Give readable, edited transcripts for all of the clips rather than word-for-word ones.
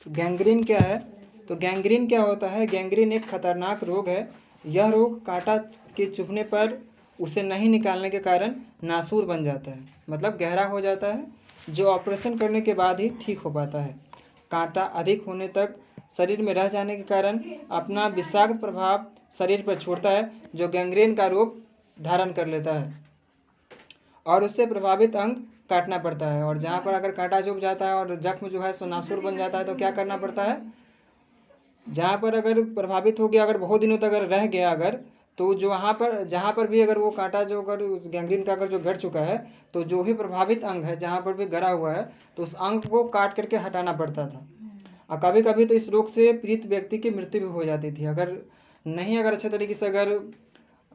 तो गैंग्रीन क्या है? तो गैंग्रीन क्या होता है? गैंग्रीन एक खतरनाक रोग है। यह रोग कांटा के चुभने पर उसे नहीं निकालने के कारण नासूर बन जाता है, मतलब गहरा हो जाता है, जो ऑपरेशन करने के बाद ही ठीक हो पाता है। कांटा अधिक होने तक शरीर में रह जाने के कारण अपना विषाक्त प्रभाव शरीर पर छोड़ता है, जो गैंग्रीन का रूप धारण कर लेता है और उससे प्रभावित अंग काटना पड़ता है। और जहाँ पर अगर कांटा चुभ जाता है और जख्म जो है सो नासूर बन जाता है तो क्या करना पड़ता है? जहाँ पर अगर प्रभावित हो गया, अगर बहुत दिनों तक अगर रह गया अगर, तो जो वहाँ पर जहाँ पर भी अगर वो कांटा जो अगर गैंग्रीन का अगर जो गड़ चुका है, तो जो भी प्रभावित अंग है जहाँ पर भी गड़ा हुआ है तो उस अंग को काट करके हटाना पड़ता था। और कभी कभी तो इस रोग से पीड़ित व्यक्ति की मृत्यु भी हो जाती थी, अगर अच्छे तरीके से अगर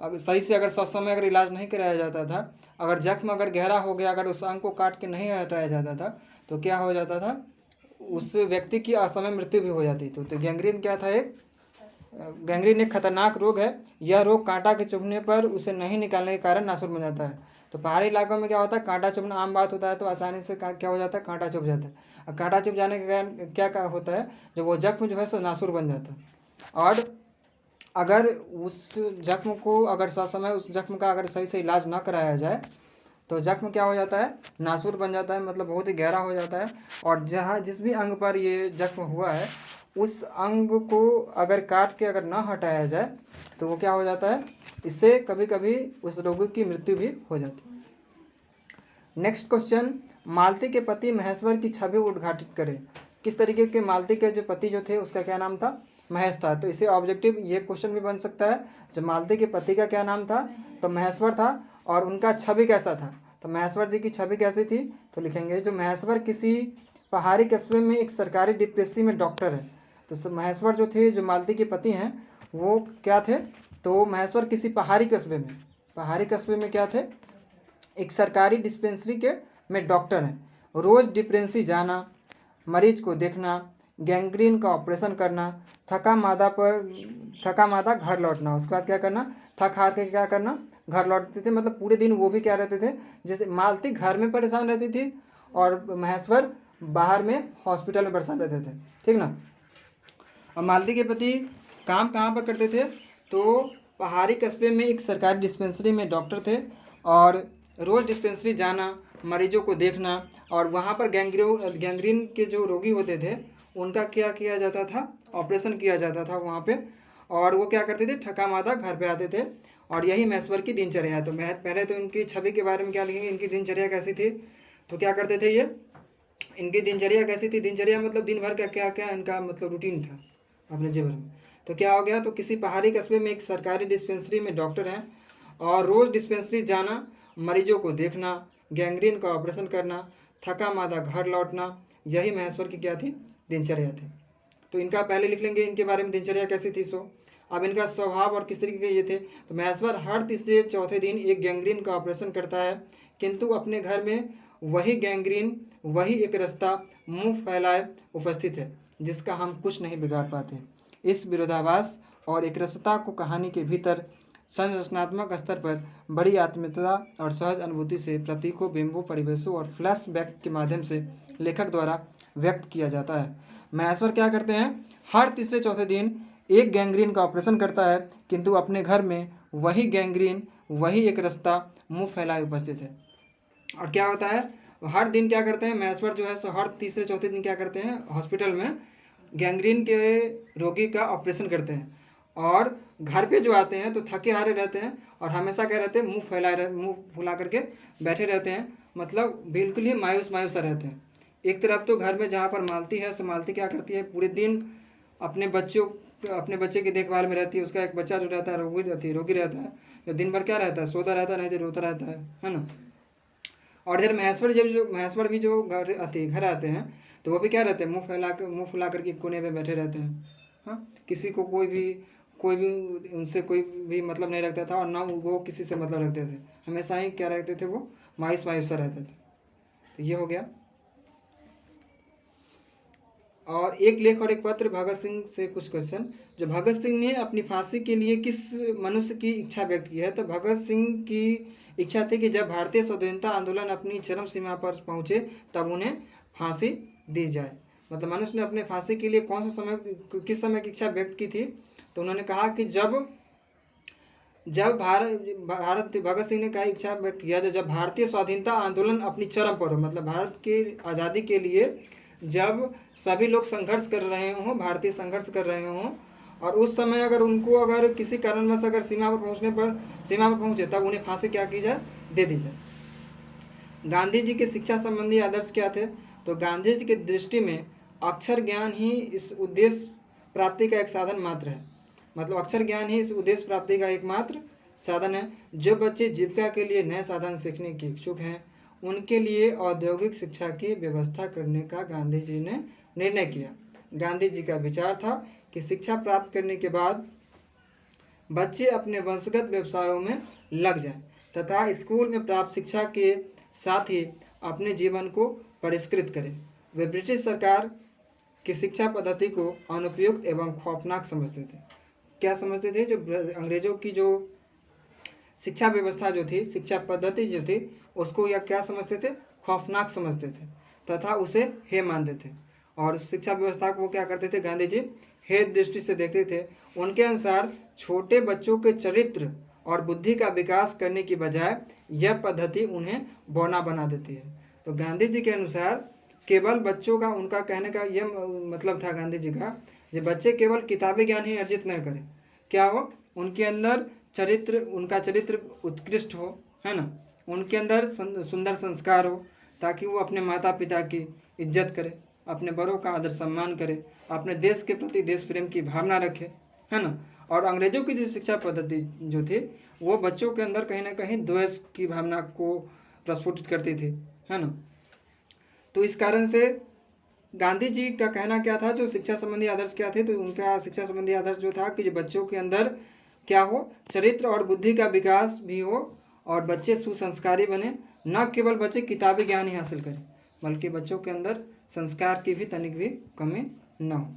सही से अगर सस्त समय अगर इलाज नहीं कराया जाता था, अगर जख्म अगर गहरा हो गया, अगर उस अंग को काट के नहीं हटाया जाता था तो क्या हो जाता था? उस व्यक्ति की असमय मृत्यु भी हो जाती। तो गैंग्रीन क्या था? गैंग्रीन एक खतरनाक रोग है। यह रोग कांटा के चुभने पर उसे नहीं निकालने के कारण नासूर बन जाता है। तो पहाड़ी इलाकों में क्या होता है? कांटा चुभना आम बात होता है, तो आसानी से क्या हो जाता है? कांटा चुभ जाता है। और कांटा चुभ जाने के कारण क्या होता है? जो वो जख्म जो है सो नासूर बन जाता है। और अगर उस जख्म को अगर ससमय उस जख्म का अगर सही से इलाज ना कराया जाए तो जख्म क्या हो जाता है? नासूर बन जाता है, मतलब बहुत ही गहरा हो जाता है। और जहाँ जिस भी अंग पर ये जख्म हुआ है उस अंग को अगर काट के अगर ना हटाया जाए तो वो क्या हो जाता है? इससे कभी कभी उस रोगी की मृत्यु भी हो जाती है। नेक्स्ट क्वेश्चन, मालती के पति महेश्वर की छवि उद्घाटित करें। किस तरीके के मालती के जो पति जो थे उसका क्या नाम था? महेश था। तो इसे ऑब्जेक्टिव ये क्वेश्चन भी बन सकता है, जो मालती के पति का क्या नाम था? तो महेश्वर था। और उनका छवि कैसा था? तो महेश्वर जी की छवि कैसी थी? तो लिखेंगे जो महेश्वर किसी पहाड़ी कस्बे में एक सरकारी डिप्रेसी में डॉक्टर है। तो महेश्वर जो थे, जो मालती के पति हैं, वो क्या थे? तो महेश्वर किसी पहाड़ी कस्बे में क्या थे? एक सरकारी डिस्पेंसरी के में डॉक्टर हैं। रोज़ डिस्पेंसरी जाना, मरीज को देखना, गैंग्रीन का ऑपरेशन करना, थका मादा घर लौटना। उसके बाद क्या करना? थक हार के क्या करना? घर लौटते थे। मतलब पूरे दिन वो भी क्या रहते थे? जैसे मालती घर में परेशान रहती थी और महेश्वर बाहर में हॉस्पिटल में परेशान रहते थे, ठीक ना। और मालती के पति काम कहाँ पर करते थे? तो पहाड़ी कस्बे में एक सरकारी डिस्पेंसरी में डॉक्टर थे और रोज़ डिस्पेंसरी जाना, मरीजों को देखना, और वहाँ पर गैंग्रीन के जो रोगी होते थे उनका क्या किया जाता था? ऑपरेशन किया जाता था वहाँ पे। और वो क्या करते थे? थका मादा घर पे आते थे। और यही महेश्वर की दिनचर्या है। तो पहले तो इनकी छवि के बारे में क्या लिखेंगे? इनकी दिनचर्या कैसी थी? तो क्या करते थे ये? इनकी दिनचर्या कैसी थी? दिनचर्या मतलब दिन भर का क्या क्या इनका मतलब रूटीन था अपने जीवन में। तो क्या हो गया? तो किसी पहाड़ी कस्बे में एक सरकारी डिस्पेंसरी में डॉक्टर हैं और रोज़ डिस्पेंसरी जाना, मरीजों को देखना, गैंग्रीन का ऑपरेशन करना, थका मादा घर लौटना, यही महेश्वर की क्या थी? दिनचर्या थी। तो इनका पहले लिख लेंगे इनके बारे में दिनचर्या कैसी थी। सो अब इनका स्वभाव और किस तरीके के ये थे। तो महेश्वर हर तीसरे चौथे दिन एक गैंग्रीन का ऑपरेशन करता है, किंतु अपने घर में वही गैंग्रीन, वही एक रास्ता मुंह फैलाए उपस्थित है, जिसका हम कुछ नहीं बिगाड़ पाते। इस विरोधाभास और एक रसता को कहानी के भीतर संरचनात्मक स्तर पर बड़ी आत्मीयता और सहज अनुभूति से प्रतीकों, बिंबों, परिवेशों और फ्लैशबैक के माध्यम से लेखक द्वारा व्यक्त किया जाता है। महेश्वर क्या करते हैं? हर तीसरे चौथे दिन एक गैंग्रीन का ऑपरेशन करता है, किंतु अपने घर में वही गैंग्रीन, वही एक रास्ता मुंह फैलाए उपस्थित है। और क्या होता है? हर दिन क्या करते हैं महेश्वर जो है सो हर तीसरे चौथे दिन क्या करते हैं? हॉस्पिटल में गैंग्रीन के रोगी का ऑपरेशन करते हैं। और घर पे जो आते हैं तो थके हारे रहते हैं और हमेशा क्या रहते हैं? मुंह फुला करके बैठे रहते हैं, मतलब बिल्कुल ही मायूस मायूस रहते हैं। एक तरफ तो घर में जहाँ पर मालती है, सो मालती क्या करती है? पूरे दिन अपने बच्चे की देखभाल में रहती है। उसका एक बच्चा जो रहता है रोगी रहता है, जो दिन भर क्या रहता है? सोता रहता है, नहीं तो रोता रहता है ना। और इधर महेश्वर भी जो घर आते हैं तो वो भी क्या रहते हैं? मुंह फुला करके कोने में बैठे रहते हैं। हाँ, किसी को कोई भी उनसे कोई भी मतलब नहीं रखता था और ना वो किसी से मतलब रखते थे। हमेशा ही क्या रहते थे? वो मायूस मायूस सा रहते थे। तो ये हो गया। और एक लेख और एक पत्र भगत सिंह से कुछ क्वेश्चन। जो भगत सिंह ने अपनी फांसी के लिए किस मनुष्य की इच्छा व्यक्त की है? तो भगत सिंह की इच्छा थी कि जब भारतीय स्वतंत्रता आंदोलन अपनी चरम सीमा पर पहुंचे तब उन्हें फांसी दी जाए। मतलब मनुष्य ने अपने फांसी के लिए कौन सा समय, किस समय की इच्छा व्यक्त की थी? तो उन्होंने कहा कि जब भारत भगत सिंह ने कहा इच्छा व्यक्त किया जब भारतीय स्वाधीनता आंदोलन अपनी चरम पर हो, मतलब भारत की आज़ादी के लिए जब सभी लोग संघर्ष कर रहे हों, भारतीय संघर्ष कर रहे हों, और उस समय अगर किसी कारणवश अगर सीमा पर पहुंचे तब उन्हें फांसी क्या की जाए, दे दी जाए। गांधी जी के शिक्षा संबंधी आदर्श क्या थे? तो गांधी जी की दृष्टि में अक्षर ज्ञान ही इस उद्देश्य प्राप्ति का एक साधन मात्र है, मतलब अक्षर ज्ञान ही इस उद्देश्य प्राप्ति का एकमात्र साधन है। जो बच्चे जीविका के लिए नए साधन सीखने के इच्छुक हैं उनके लिए औद्योगिक शिक्षा की व्यवस्था करने का गांधी जी ने निर्णय किया। गांधी जी का विचार था कि शिक्षा प्राप्त करने के बाद बच्चे अपने वंशगत व्यवसायों में लग जाएं तथा स्कूल में प्राप्त शिक्षा के साथ ही अपने जीवन को परिष्कृत करें। वे ब्रिटिश सरकार की शिक्षा पद्धति को अनुपयुक्त एवं खौफनाक समझते थे। क्या समझते थे? जो अंग्रेजों की जो शिक्षा व्यवस्था जो थी, शिक्षा पद्धति जो थी, उसको या क्या समझते थे? खौफनाक समझते थे तथा उसे हे मानते थे। और शिक्षा व्यवस्था को क्या करते थे? गांधी जी हे दृष्टि से देखते थे। उनके अनुसार छोटे बच्चों के चरित्र और बुद्धि का विकास करने की बजाय यह पद्धति उन्हें बौना बना देती है। तो गांधी जी के अनुसार केवल बच्चों का, उनका कहने का यह मतलब था गांधी जी का, ये बच्चे केवल किताबी ज्ञान ही अर्जित न करें, क्या हो? उनके अंदर उनका चरित्र उत्कृष्ट हो, है ना, उनके अंदर सुंदर संस्कार हो, ताकि वो अपने माता पिता की इज्जत करे, अपने बड़ों का आदर सम्मान करे, अपने देश के प्रति देश प्रेम की भावना रखे, है ना। और अंग्रेजों की जो शिक्षा पद्धति जो थी वो बच्चों के अंदर कहीं ना कहीं द्वेष की भावना को प्रस्फुटित करती थी, है ना। तो इस कारण से गांधी जी का कहना क्या था, जो शिक्षा संबंधी आदर्श क्या थे, तो उनका शिक्षा संबंधी आदर्श जो था कि जो बच्चों के अंदर क्या हो, चरित्र और बुद्धि का विकास भी हो और बच्चे सुसंस्कारी बने। न केवल बच्चे किताबी ज्ञान ही हासिल करें बल्कि बच्चों के अंदर संस्कार की भी तनिक भी कमी न हो।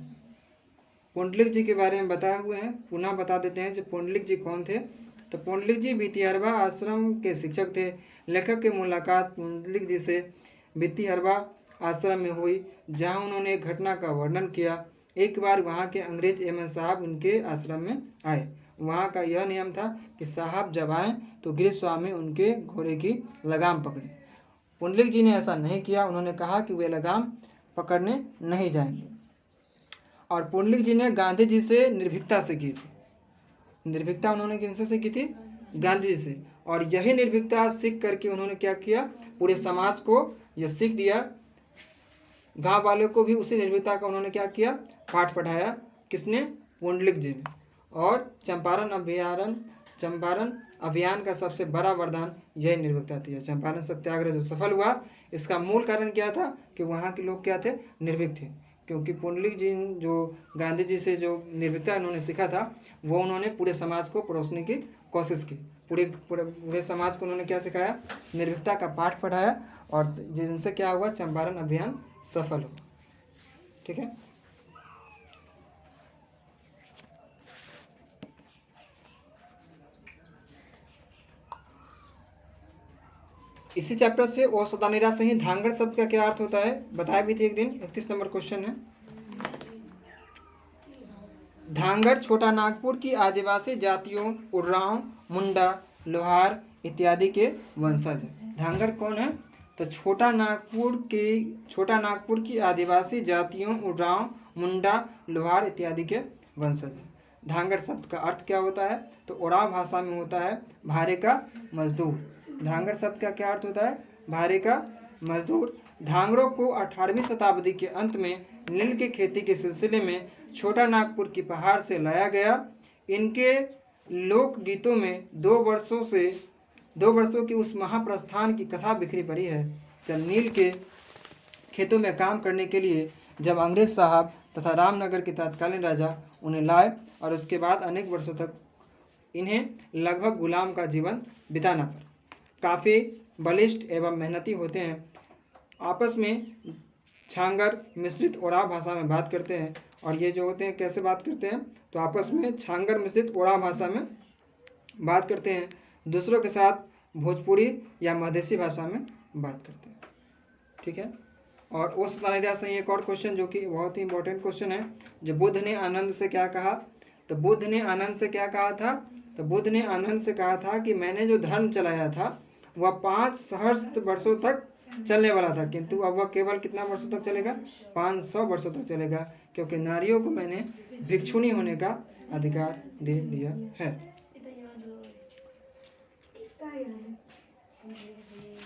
पुंडलिक जी के बारे में बताए हुए हैं, पुनः बता देते हैं। जो पुंडलिक जी कौन थे? तो पुंडलिक जी भितिहरवा आश्रम के शिक्षक थे। लेखक की मुलाकात पुंडलिक जी से भितिहरवा आश्रम में हुई, जहां उन्होंने एक घटना का वर्णन किया। एक बार वहां के अंग्रेज एमएन साहब उनके आश्रम में आए। वहां का यह नियम था कि साहब जब आए तो गृह स्वामी उनके घोड़े की लगाम पकड़े। पुंडलिक जी ने ऐसा नहीं किया। उन्होंने कहा कि वे लगाम पकड़ने नहीं जाएंगे। और पुंडलिक जी ने गांधी जी से निर्भीकता से की थी। निर्भीकता उन्होंने किनसे से की थी? गांधी जी से। और यही निर्भीकता सीख करके उन्होंने क्या किया, पूरे समाज को यह सीख दिया, गांव वालों को भी उसी निर्भीकता का उन्होंने क्या किया, पाठ पढ़ाया। किसने? पुंडलिक जी ने। और चंपारण अभियान का सबसे बड़ा वरदान यही निर्भीकता थी। चंपारण सत्याग्रह जो सफल हुआ, इसका मूल कारण क्या था कि वहाँ के लोग क्या थे, निर्भीक थे। क्योंकि पुंडलिक जी जो गांधी जी से जो निर्भीकता उन्होंने सीखा था, वो उन्होंने पूरे समाज को परोसने की कोशिश की। पूरे समाज को उन्होंने क्या सिखाया, निर्भीकता का पाठ पढ़ाया, और जिनसे क्या हुआ, चंपारण अभियान सफल हुआ। ठीक है। इसी चैप्टर से ओ सदानिरा से ही धांगड़ शब्द का क्या अर्थ होता है बताया भी थे एक दिन। 31 नंबर क्वेश्चन है। धांगड़ छोटा नागपुर की आदिवासी जातियों उर्रांव, मुंडा, लोहार इत्यादि के वंशज है। धांगड़ कौन है? तो छोटा नागपुर की आदिवासी जातियों उर्रांव, मुंडा, लोहार इत्यादि के वंशज है। धांगड़ शब्द का अर्थ क्या होता है? तो ओराव भाषा में होता है भारे का मजदूर। धांगड़ शब्द का क्या अर्थ होता है? भारे का मजदूर। धांगड़ों को 18वीं शताब्दी के अंत में नील की खेती के सिलसिले में छोटा नागपुर की पहाड़ से लाया गया। इनके लोक गीतों में 2 वर्षों की उस महाप्रस्थान की कथा बिखरी पड़ी है, जब नील के खेतों में काम करने के लिए जब अंग्रेज साहब तथा रामनगर के तत्कालीन राजा उन्हें लाए, और उसके बाद अनेक वर्षों तक इन्हें लगभग गुलाम का जीवन बिताना पड़ा। काफ़ी बलिष्ठ एवं मेहनती होते हैं। आपस में छांगर मिश्रित ओराव भाषा में बात करते हैं। और ये जो होते हैं कैसे बात करते हैं? तो आपस में छांगर मिश्रित ओराव भाषा में बात करते हैं। दूसरों के साथ भोजपुरी या मधेसी भाषा में बात करते हैं। ठीक है। और उस आइडिया से एक और क्वेश्चन जो कि बहुत ही इंपॉर्टेंट क्वेश्चन है, जो बुद्ध ने आनंद से क्या कहा। तो बुद्ध ने आनंद से क्या कहा था, तो बुद्ध ने आनंद से कहा था कि मैंने जो धर्म चलाया था वह 5 सहस्त्र वर्षों तक चलने वाला था, किंतु अब वह केवल कितना वर्षों तक चलेगा, 500 वर्षों तक चलेगा, क्योंकि नारियों को मैंने भिक्षुणी होने का अधिकार दे दिया है।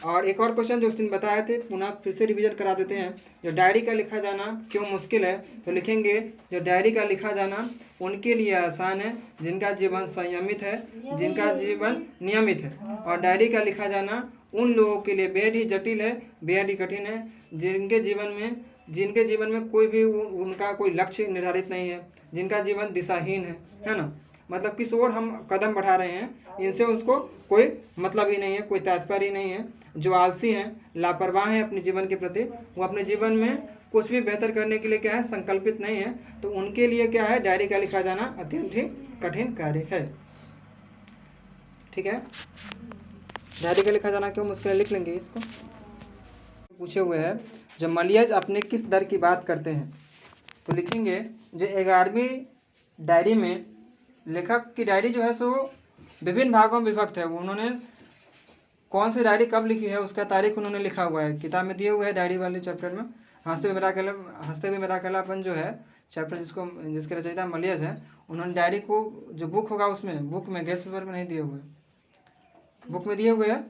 और एक और क्वेश्चन जो उस दिन बताए थे, पुनः फिर से रिवीजन करा देते हैं। जो डायरी का लिखा जाना क्यों मुश्किल है, तो लिखेंगे जो डायरी का लिखा जाना उनके लिए आसान है जिनका जीवन संयमित है, जिनका जीवन नियमित है। और डायरी का लिखा जाना उन लोगों के लिए बेहद ही जटिल है, बेहद ही कठिन है, जिनके जीवन में कोई भी उनका कोई लक्ष्य निर्धारित नहीं है, जिनका जीवन दिशाहीन है ना। मतलब किस ओर हम कदम बढ़ा रहे हैं, इनसे उसको कोई मतलब ही नहीं है, कोई तात्पर्य ही नहीं है। जो आलसी हैं, लापरवाह हैं अपने जीवन के प्रति, वो अपने जीवन में कुछ भी बेहतर करने के लिए क्या है, संकल्पित नहीं है, तो उनके लिए क्या है, डायरी का लिखा जाना अत्यंत ही कठिन कार्य है। ठीक है, डायरी का लिखा जाना क्यों मुश्किल है, लिख लेंगे इसको। पूछे हुए है जो मलियज अपने किस दर की बात करते हैं, तो लिखेंगे जो 11वीं डायरी में लेखक की डायरी जो है सो विभिन्न भागों में विभक्त है। उन्होंने कौन सी डायरी कब लिखी है उसका तारीख उन्होंने लिखा हुआ है, किताब में दिए हुए है डायरी वाले चैप्टर में। हंसते हुए मेरा अकेलापन जो है चैप्टर जिसके रचयिता मलियज है, उन्होंने डायरी को जो बुक होगा उसमें, बुक में गेस्ट पेपर में नहीं दिए हुए, बुक में दिए हुए हैं।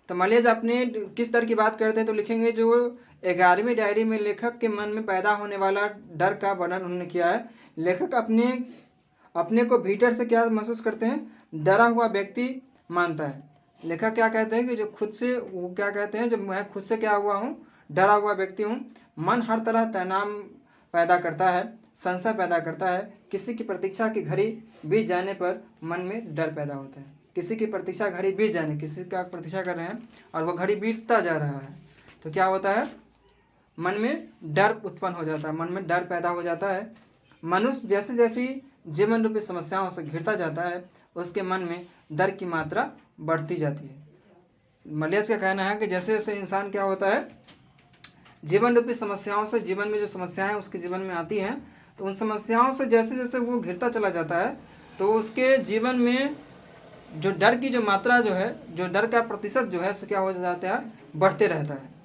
तो मलियज अपने किस डर की बात करते हैं, तो लिखेंगे जो 11वीं डायरी में लेखक के मन में पैदा होने वाला डर का वर्णन उन्होंने किया है। लेखक अपने को भीतर से क्या महसूस करते हैं, डरा हुआ व्यक्ति मानता है। लेखक क्या कहते हैं कि जो खुद से, वो क्या कहते हैं, जब मैं खुद से क्या हुआ हूँ, डरा हुआ व्यक्ति हूँ। मन हर तरह तनाव पैदा करता है, संशय पैदा करता है। किसी की प्रतीक्षा की घड़ी बीत जाने पर मन में डर पैदा होता है। किसी की प्रतीक्षा घड़ी बीत जाने, किसी का प्रतीक्षा कर रहे हैं और वह घड़ी बीतता जा रहा है, तो क्या होता है, मन में डर उत्पन्न हो जाता है, मन में डर पैदा हो जाता है। मनुष्य जैसे जैसी जीवन रूपी समस्याओं से घिरता जाता है, उसके मन में डर की मात्रा बढ़ती जाती है। मलियज का कहना है कि जैसे जैसे इंसान क्या होता है, जीवन रूपी समस्याओं से, जीवन में जो समस्याएं उसके जीवन में आती हैं, तो उन समस्याओं से जैसे जैसे वो घिरता चला जाता है, तो उसके जीवन में जो डर की जो मात्रा जो है, जो डर का प्रतिशत जो है, सो क्या हो जाता है, बढ़ते रहता है।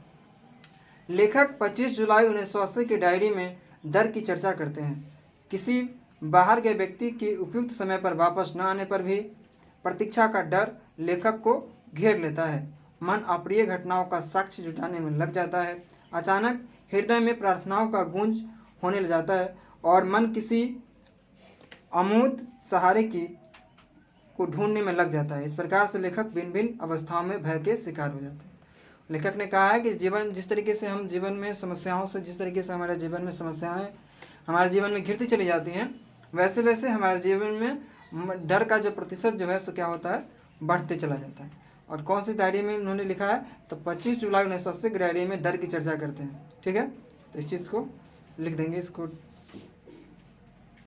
लेखक 25 जुलाई 1980 की डायरी में डर की चर्चा करते हैं। किसी बाहर के व्यक्ति के उपयुक्त समय पर वापस न आने पर भी प्रतीक्षा का डर लेखक को घेर लेता है। मन अप्रिय घटनाओं का साक्ष्य जुटाने में लग जाता है। अचानक हृदय में प्रार्थनाओं का गूंज होने लग जाता है और मन किसी अमूर्त सहारे को ढूंढने में लग जाता है। इस प्रकार से लेखक भिन्न भिन्न अवस्थाओं में भय के शिकार हो जाते हैं। लेखक ने कहा है कि जिस तरीके से हम जीवन में समस्याओं से, जिस तरीके से हमारे जीवन में समस्याएं हमारे जीवन में घिरती चली जाती हैं, वैसे वैसे हमारे जीवन में डर का जो प्रतिशत जो है सो क्या होता है, बढ़ते चला जाता है। और कौन सी डायरी में उन्होंने लिखा है, तो 25 जुलाई 1980 की डायरी में डर की चर्चा करते हैं। ठीक है, तो इस चीज़ को लिख देंगे, इसको